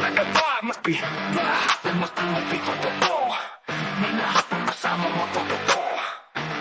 talaga ba? Mapi ba? Mapi totoo na lahat ng kasama mo totoo.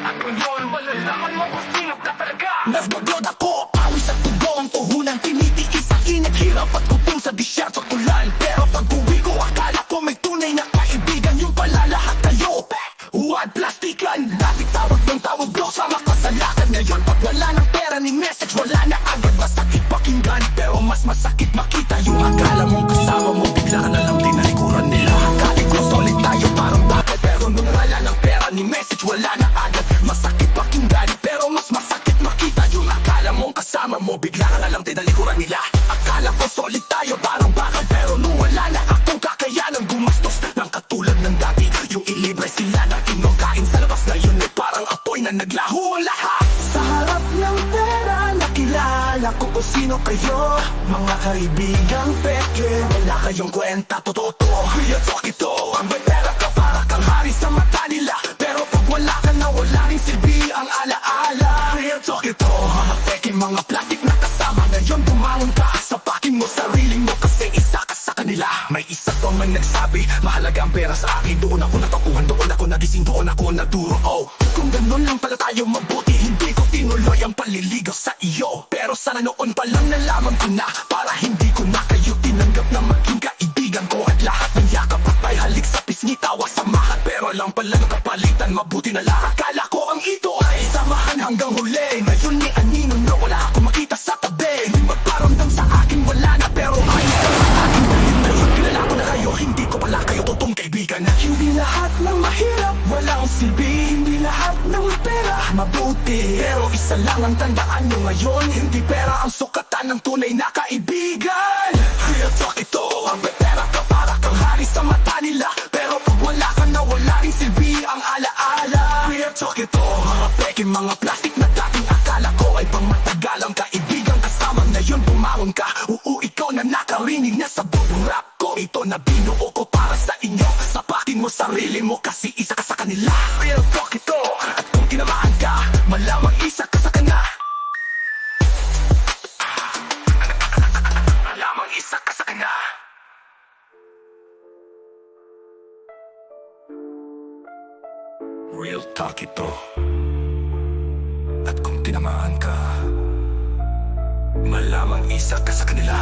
At ngayon malalaman mo kung sino ka talaga. Nagbablod ako, awis at tugo ang puhunan. Tinitiis sa init, hirap at kutung sa disyerto tulan. Pero pag uwi ko, akala ko may tunay na kaibigan. Yung pala lahat kayo huwad plastikan. Dati tawag ng tawag bro sa makasalakan. Ngayon pag wala ng pera ni message, wala na agad. Masakit pakinggan, pero mas masakit makita. Yung akala mong kasama mo, bigla ka na lang tinalikuran nila. Akala ko solid tayo parang bakit, pero nung wala ng pera ni message, wala na agad. Masakit pakinggan, pero mas masakit makita. Yung akala mong kasama mo, bigla ka na lang tinalikuran nila. Akala ko solid tayo parang bakit, pero nung wala na akong kakayanan gumastos ng katulad ng dati. Yung ilibre sila ng inyong kain sa labas, ngayon ay parang apoy na naglaho ang lahat. Sa harap ng pera, nakilala ko kung sino kayo. Mga kaibigang peke, wala kayong kwenta, totoo to. Real talk ito, ang may pera ka para kang hari sa mata nila. Pero pag wala ka na, wala rin silbi ang alaala. Real talk ito, mga peke, mga plastic na kasama. Ngayon bumangon ka, sapakin mo sarili mo kasi isa ka sa kanila. May isa to may nagsabi, mahalaga ang pera sa akin. Doon ako natukuhan, doon ako nagising, doon ako naturo. Oh, kung ganun lang pala tayo mabuti, hindi ko tinuloy ang paliligaw sa iyo. Pero sana noon pa lang nalaman ko na, para hindi ko na kayo tinanggap na maging kaibigan ko. At lahat ng yakap at may halik sa pisngi, tawa samahan. Pero lang pala ng kapalitan, mabuti na lang. Akala ko ang ito ay samahan hanggang huli. Ngayon ni anino na wala ako makita sa tabi. Hindi magparamdam sa akin, wala na, pero ayos ka sa akin. Ngayon kilala ko na kayo, hindi ko pala kayo totoong kaibigan. Hindi lahat ng mahirap, walang silbi. Hindi lahat ng pera mabuti, pero isa lang ang tandaan nyo ngayon, hindi pera ang sukatan ng tunay na kaibigan. Real talk ito, ang may pera ka para kang hari sa mata nila. Pero pag wala ka na, wala rin silbi ang alaala. Real talk ito, mga peke, mga plastic na dating akala ko ay pang matagalang kaibigan. Kasama ngayon bumangon ka, ikaw na nakarinig na sa buong rap ko. Ito na binuo ko para sa inyo, sapakin mo sarili mo kasi isa ka sa kanila. Real talk ito, at kung tinamaan ka, malamang isa ka sa kanila. Malamang isa ka sa kanila. Real talk ito, at kung tinamaan ka, malamang isa ka sa kanila.